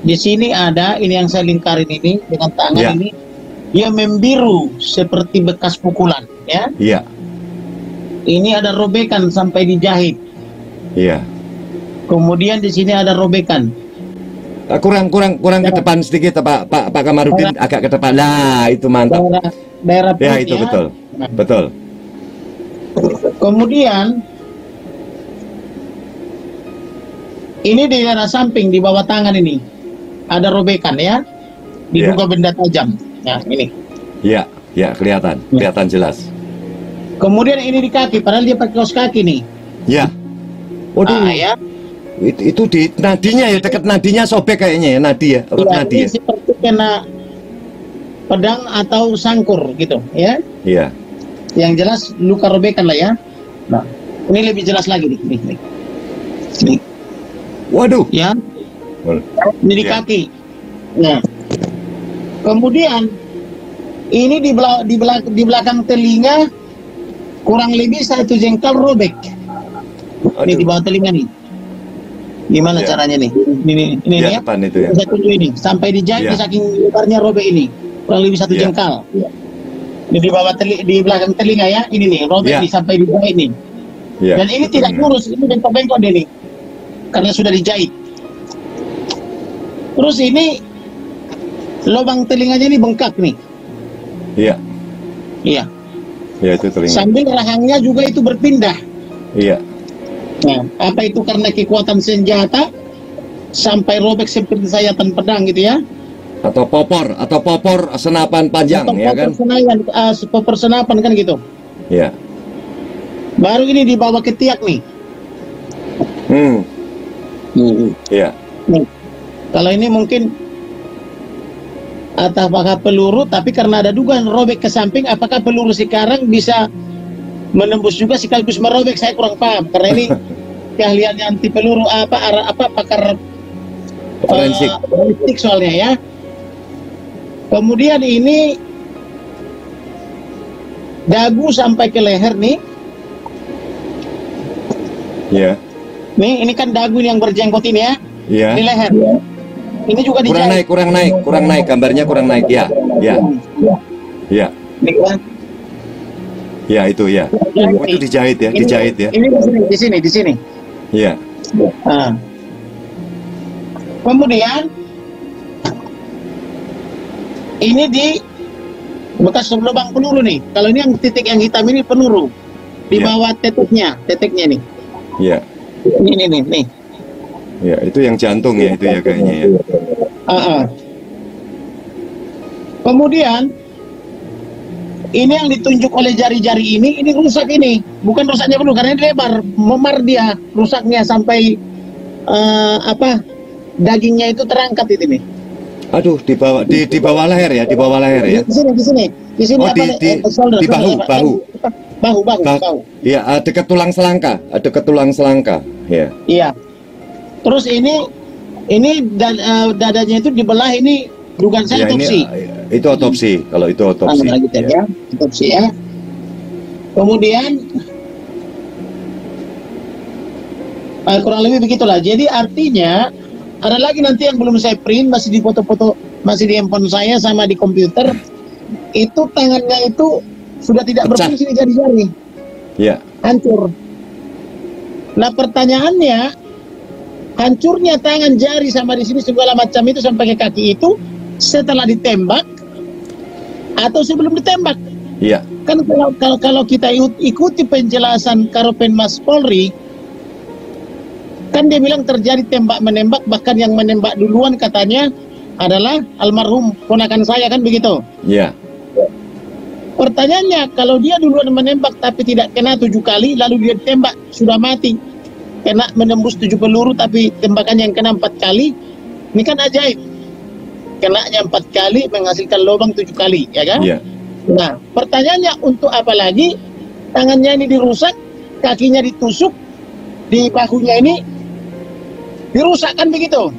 Di sini ada ini yang saya lingkarin ini dengan tangan Ya, ini, dia membiru seperti bekas pukulan, ya. iya, Ini ada robekan sampai dijahit. iya. Kemudian di sini ada robekan. Kurang ke depan sedikit, Pak Kamarudin, agak ke depan. Nah, itu mantap. Daerah Ya, perut, itu ya. betul. Nah, Betul. kemudian ini di daerah samping di bawah tangan ini ada robekan, ya. Diduga benda tajam. Nah, ini. Iya, ya, kelihatan jelas. Kemudian ini di kaki, padahal dia pakai kaos kaki nih. Ya. Waduh, Ya. itu di nadinya ya, dekat nadinya sobek kayaknya ya, nadi ya, urut Ya, nadi ini ya. seperti kena pedang atau sangkur gitu, ya. Iya. Yang jelas luka robekan lah, ya. Nah, ini lebih jelas lagi nih, nih. Nih, Waduh. ya. Ini di Ya. kaki. Nah, kemudian ini di belakang telinga kurang lebih 1 jengkal robek. Ini di bawah telinga nih. Gimana Ya. caranya nih? Ini Ya, ya. depan itu ya. Saya tunjuk ini sampai dijahit Ya. saking lebarnya robek ini. Kurang lebih 1 Ya. jengkal. Ini di bawah di belakang telinga, ya. Ini nih robek Ya. nih sampai dijahit nih. Ya. Dan ini tidak lurus, ini bengkok-bengkok deh nih. Karena sudah dijahit. Terus ini lubang telinganya ini bengkak nih. Iya. Iya. Ya, itu telinga. Sambil rahangnya juga itu berpindah. Iya. Nah, apa itu karena kekuatan senjata sampai robek seperti sayatan pedang gitu, ya? Atau popor senapan panjang, Atau ya kan? popor senapan kan gitu. Iya. Baru ini dibawa ke tiak nih. Iya. Nih. Kalau ini mungkin apakah peluru, tapi karena ada dugaan robek ke samping, apakah peluru sekarang bisa menembus juga sekaligus merobek, saya kurang paham karena ini keahliannya anti peluru pakar Forensik. forensik soalnya, ya. Kemudian ini dagu sampai ke leher nih. Iya. Nih, ini kan dagu yang berjenggot ini, ya. Iya. Di leher. Ini juga dijahit. Kurang naik, gambarnya kurang naik. Ya. Ya. Ya. Ini kan. Ya, itu ya. Oh, itu dijahit ya, dijahit ya. Ini di sini. Iya. Nah. Kemudian ini di bekas lubang peluru nih. Kalau ini yang titik yang hitam ini peluru di Iya. bawah teteknya nih. Iya. Ini nih. Ya, itu yang jantung ya, itu ya kayaknya ya. Kemudian ini yang ditunjuk oleh jari-jari ini rusak ini. Bukan rusaknya peluru karena ini lebar, memar dia, rusaknya sampai dagingnya itu terangkat itu nih. Aduh, di bawah leher ya, di bawah leher ya. Di sini. Oh, shoulder, di bahu. Bahu. Iya, dekat tulang selangka. Ya. Iya. Terus ini dadanya itu dibelah, ini dugaan saya Ya, otopsi. itu otopsi, kalau itu otopsi. Ya. Otopsi, ya. Kemudian kurang lebih begitulah. Jadi artinya ada lagi nanti yang belum saya print, masih di foto-foto, masih di handphone saya sama di komputer. Itu tangannya itu sudah tidak Pecah. berfungsi, jari-jari. Ya. Hancur. Nah, pertanyaannya, hancurnya tangan, jari sama di sini segala macam itu sampai ke kaki itu setelah ditembak atau sebelum ditembak? Iya. Kan kalau kita ikuti penjelasan Karopenmas Polri, kan dia bilang terjadi tembak menembak, bahkan yang menembak duluan katanya adalah almarhum ponakan saya, kan begitu? Iya. Pertanyaannya, kalau dia duluan menembak tapi tidak kena 7 kali, lalu dia tembak sudah mati, kena menembus 7 peluru tapi tembakannya yang kena 4 kali, ini kan ajaib. Kenanya 4 kali menghasilkan lubang 7 kali, ya kan? Iya. Nah, pertanyaannya untuk apa lagi tangannya ini dirusak, kakinya ditusuk, di bahunya ini dirusak, kan begitu?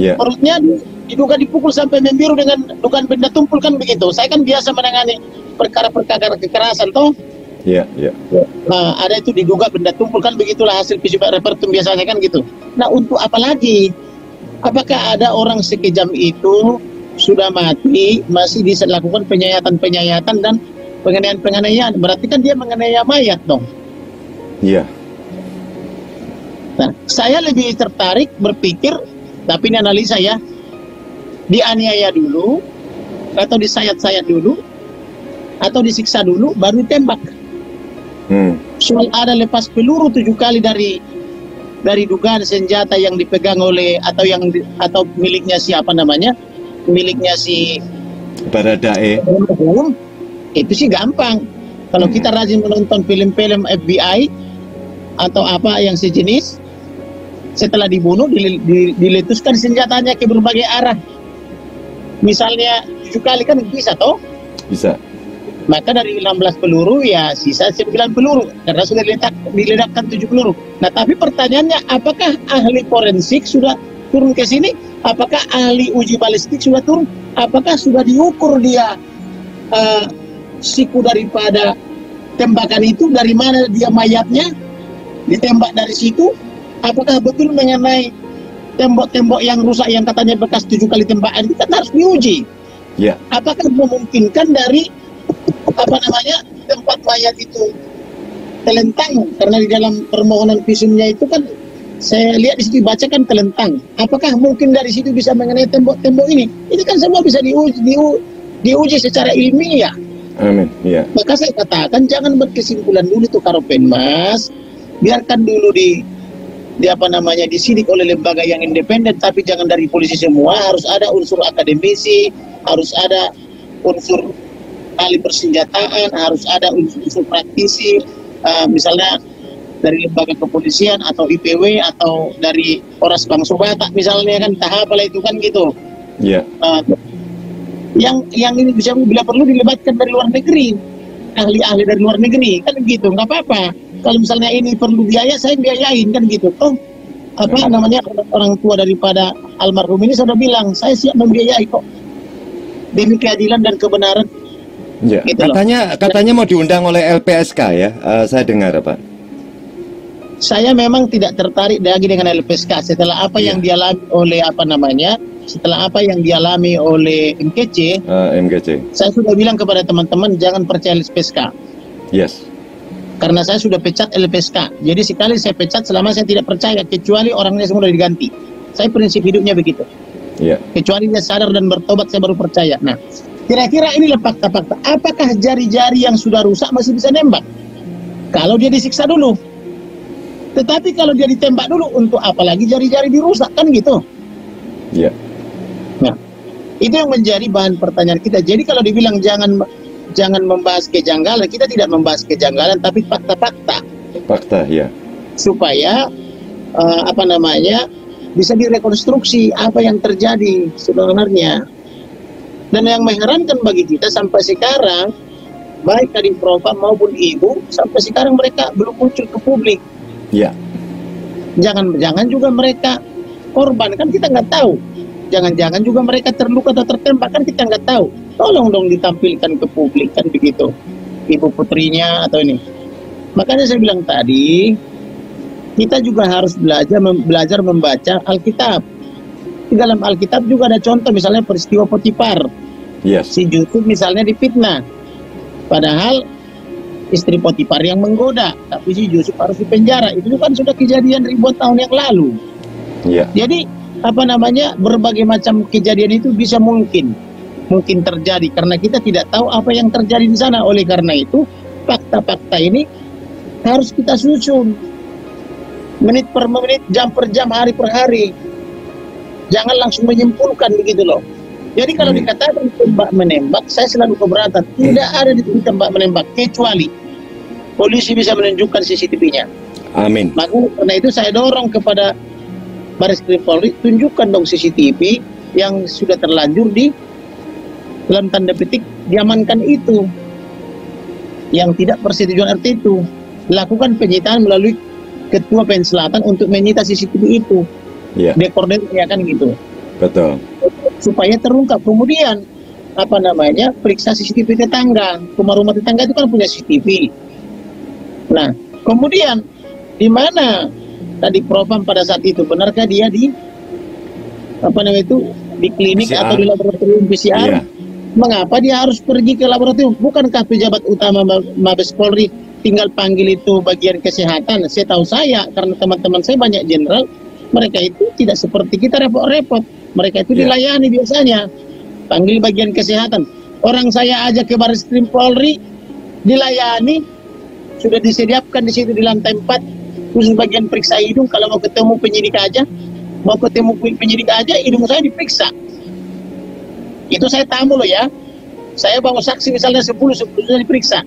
Iya. Perutnya diduga dipukul sampai membiru dengan dugaan benda tumpul, kan begitu? Saya kan biasa menangani perkara-perkara kekerasan toh. Iya. Nah, ada itu diduga benda tumpul, kan begitulah hasil fisik repertum biasanya, kan gitu. Nah, untuk apa lagi? Apakah ada orang sekejam itu sudah mati masih bisa lakukan penyayatan dan penganiayaan? Berarti kan dia menganiaya mayat dong. Iya. Nah, saya lebih tertarik berpikir, tapi ini analisa ya, dianiaya dulu, atau disayat-sayat dulu, atau disiksa dulu, baru tembak. Soal ada lepas peluru 7 kali dari dugaan senjata yang dipegang oleh atau miliknya siapa namanya, miliknya si Baradae. Itu sih gampang. Kalau kita rajin menonton film-film FBI atau apa yang sejenis, setelah dibunuh diletuskan senjatanya ke berbagai arah. Misalnya 7 kali kan bisa toh? Bisa. Maka dari 16 peluru ya sisa 9 peluru karena sudah diledakkan 7 peluru. Nah, tapi pertanyaannya, apakah ahli forensik sudah turun ke sini? Apakah ahli uji balistik sudah turun? Apakah sudah diukur dia siku daripada tembakan itu, dari mana dia mayatnya ditembak dari situ? Apakah betul mengenai tembok-tembok yang rusak yang katanya bekas 7 kali tembakan itu kan harus diuji. Ya. Apakah memungkinkan dari tempat mayat itu telentang, karena di dalam permohonan visumnya itu kan saya lihat di situ dibacakan telentang. Apakah mungkin dari situ bisa mengenai tembok-tembok ini? Ini kan semua bisa diuji secara ilmiah. Amin. Ya. Maka saya katakan jangan berkesimpulan dulu tuh Karopenmas, biarkan dulu disidik oleh lembaga yang independen, tapi jangan dari polisi semua. Harus ada unsur akademisi, harus ada unsur ahli persenjataan, harus ada unsur praktisi, misalnya dari lembaga kepolisian atau IPW atau dari Polres Bangso Batak misalnya kan, tahap lah itu kan gitu. Iya. Yang ini bisa bila perlu dilibatkan dari luar negeri, ahli-ahli dari luar negeri kan gitu, nggak apa-apa. Kalau misalnya ini perlu biaya, saya biayain kan gitu. Orang tua daripada almarhum ini sudah bilang saya siap membiayai kok demi keadilan dan kebenaran. Ya. Gitu Katanya mau diundang oleh LPSK ya, saya dengar Pak. Saya memang tidak tertarik lagi dengan LPSK setelah apa yang dialami oleh MKC. Saya sudah bilang kepada teman-teman jangan percaya LPSK. Yes. Karena saya sudah pecat LPSK. Jadi sekali saya pecat, selama saya tidak percaya, kecuali orangnya semua sudah diganti. Saya prinsip hidupnya begitu. Yeah. Kecuali dia sadar dan bertobat, saya baru percaya. Nah, kira-kira inilah fakta-fakta. Apakah jari-jari yang sudah rusak masih bisa nembak? Kalau dia disiksa dulu. Tetapi kalau dia ditembak dulu, untuk apa lagi jari-jari dirusak kan gitu? Iya. Nah, itu yang menjadi bahan pertanyaan kita. Jadi kalau dibilang jangan membahas kejanggalan, kita tidak membahas kejanggalan, tapi fakta-fakta. Fakta, ya. Supaya bisa direkonstruksi apa yang terjadi sebenarnya. Dan yang mengherankan bagi kita sampai sekarang, baik dari Propam maupun Ibu, sampai sekarang mereka belum muncul ke publik. Ya. Jangan juga mereka korban, kan kita nggak tahu. Jangan-jangan juga mereka terluka atau tertembak, kan kita nggak tahu. Tolong dong ditampilkan ke publik, kan begitu. Ibu putrinya atau ini. Makanya saya bilang tadi, kita juga harus belajar membaca Alkitab. Di dalam Alkitab juga ada contoh, misalnya peristiwa Potifar. Yes. Si Yusuf misalnya difitnah. Padahal istri Potifar yang menggoda, tapi si Yusuf harus dipenjara. Itu kan sudah kejadian ribuan tahun yang lalu. Yeah. Jadi berbagai macam kejadian itu bisa mungkin terjadi karena kita tidak tahu apa yang terjadi di sana. Oleh karena itu fakta-fakta ini harus kita susun menit per menit, jam per jam, hari per hari. Jangan langsung menyimpulkan begitu loh. Jadi kalau dikatakan tembak menembak, saya selalu keberatan. Tidak ada ditembak menembak kecuali polisi bisa menunjukkan CCTV-nya. Amin. Maka karena itu saya dorong kepada Baris Krim Polri, tunjukkan dong CCTV yang sudah terlanjur di dalam tanda petik diamankan itu, yang tidak persetujuan RT itu. Lakukan penyitaan melalui Ketua PN Selatan untuk menyita CCTV itu. Yeah. Dekordernya kan gitu. Betul. Supaya terungkap. Kemudian periksa CCTV tetangga. Rumah-rumah tetangga itu kan punya CCTV. Nah, kemudian di mana tadi Propam pada saat itu, benarkah dia apa namanya itu, di klinik PCR. atau di laboratorium PCR. Iya. Mengapa dia harus pergi ke laboratorium? Bukankah pejabat utama Mabes Polri tinggal panggil itu bagian kesehatan? Saya tahu saya, karena teman-teman saya banyak jenderal, mereka itu tidak seperti kita repot-repot. Mereka itu Iya. dilayani biasanya. Panggil bagian kesehatan. Orang saya aja ke Baris Krim Polri, dilayani, sudah disediakan di situ di lantai 4, khusus bagian periksa hidung. Kalau mau ketemu penyidik aja, hidung saya diperiksa. Itu saya tamu loh ya. Saya bawa saksi misalnya 10 sudah diperiksa.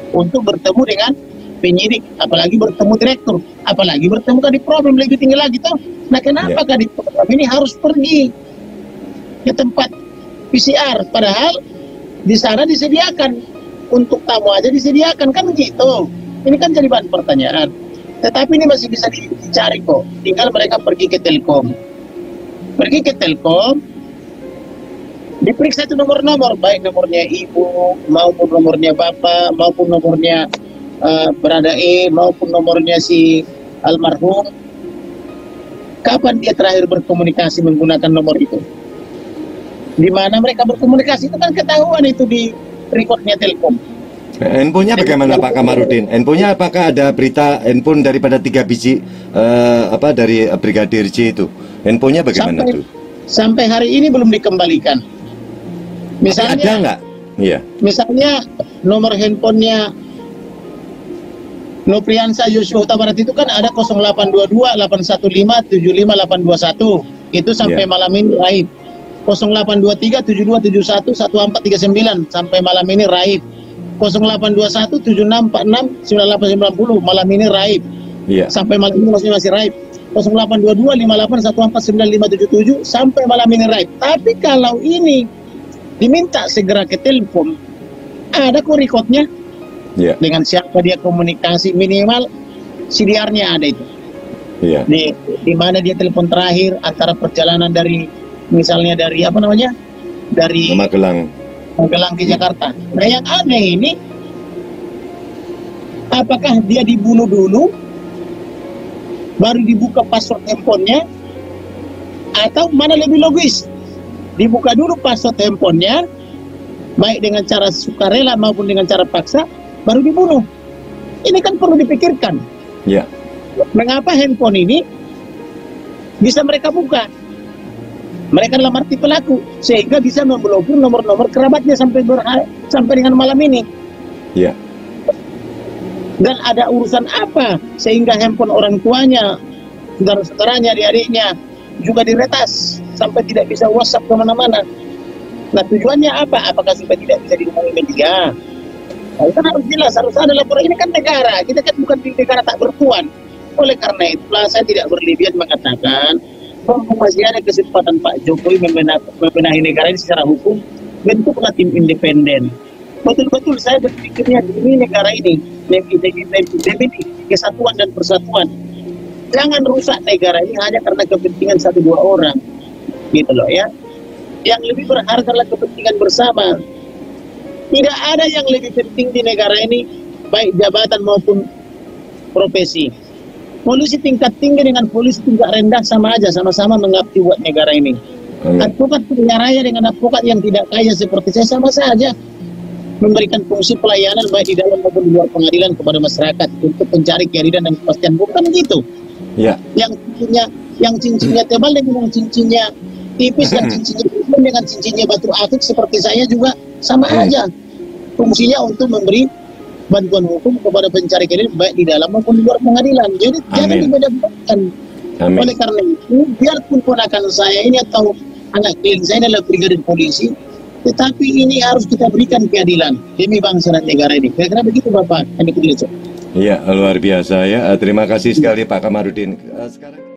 Untuk bertemu dengan penyidik, apalagi bertemu direktur, apalagi bertemu kadipropam lebih tinggi lagi toh. Nah, kenapa kadipropam ini harus pergi ke tempat PCR, padahal di sana disediakan untuk tamu aja disediakan kan begitu. Ini kan jadi bahan pertanyaan. Tetapi ini masih bisa dicari kok. Tinggal mereka pergi ke Telkom. Pergi ke Telkom, diperiksa itu nomor-nomor, baik nomornya ibu, maupun nomornya bapak, maupun nomornya berada maupun nomornya si almarhum. Kapan dia terakhir berkomunikasi menggunakan nomor itu? Di mana mereka berkomunikasi itu kan ketahuan itu di recordnya Telkom. Handphonenya bagaimana Pak Kamarudin? Handphonenya apakah ada berita handphone daripada 3 biji dari Brigadir J itu? Handphonenya bagaimana tuh? Sampai hari ini belum dikembalikan. Misalnya ada nggak? Iya. Misalnya nomor handphonenya Nopriansa Yosua Huta Barat itu kan ada 0822 815 75821. Itu sampai malam ini raib. 0823 7271 1439 sampai malam ini raib. 0821 7646 9890 malam ini raib. Iya. Sampai malam ini masih raib. 0822 58 144 9577 sampai malam ini raib. Tapi kalau ini diminta segera ke telepon, ada kok recordnya. Iya. Dengan siapa dia komunikasi, minimal CDR-nya ada itu. Iya. Di mana dia telepon terakhir, antara perjalanan dari misalnya dari dari Magelang ke Jakarta. Nah, yang aneh ini, apakah dia dibunuh dulu baru dibuka password handphonenya, atau mana lebih logis, dibuka dulu password handphonenya baik dengan cara sukarela maupun dengan cara paksa, baru dibunuh? Ini kan perlu dipikirkan. Ya. Mengapa handphone ini bisa mereka buka? Mereka dalam arti pelaku, sehingga bisa memblokir nomor-nomor kerabatnya sampai dengan malam ini. Ya. Dan ada urusan apa sehingga handphone orang tuanya, saudara-saudaranya, adik-adiknya juga diretas sampai tidak bisa WhatsApp kemana-mana? Nah, tujuannya apa? Apakah supaya tidak bisa dihubungi media? Nah, itu harus jelas, harus ada laporan. Ini kan negara, kita kan bukan di negara tak bertuan. Oleh karena itulah saya tidak berlebihan mengatakan masih ada kesempatan Pak Jokowi membenahi negara ini secara hukum, bentuklah tim independen. Betul-betul saya berpikirnya ini negara ini, kesatuan dan persatuan. Jangan rusak negara ini hanya karena kepentingan 1-2 orang, gitu loh ya. Yang lebih berharga adalah kepentingan bersama. Tidak ada yang lebih penting di negara ini, baik jabatan maupun profesi. Polisi tingkat tinggi dengan polisi tingkat rendah sama aja, sama-sama mengabdi buat negara ini. Advokat punya raya dengan advokat yang tidak kaya seperti saya sama saja, memberikan fungsi pelayanan baik di dalam maupun di luar pengadilan kepada masyarakat untuk mencari keadilan dan kepastian. Bukan gitu. Ya. Yang cincinnya tebal dengan cincinnya tipis, yang cincinnya tebal dengan cincinnya batu akik seperti saya juga sama aja. Fungsinya untuk memberi bantuan hukum kepada pencari keadilan baik di dalam maupun di luar pengadilan. Jadi jangan dibeda-bedakan. Oleh karena itu, biarpun ponakan saya ini atau anak klien saya adalah brigadir polisi, tetapi ini harus kita berikan keadilan demi bangsa dan negara ini. Kira-kira begitu Bapak. Iya, luar biasa ya. Terima kasih sekali Pak Kamarudin. Sekarang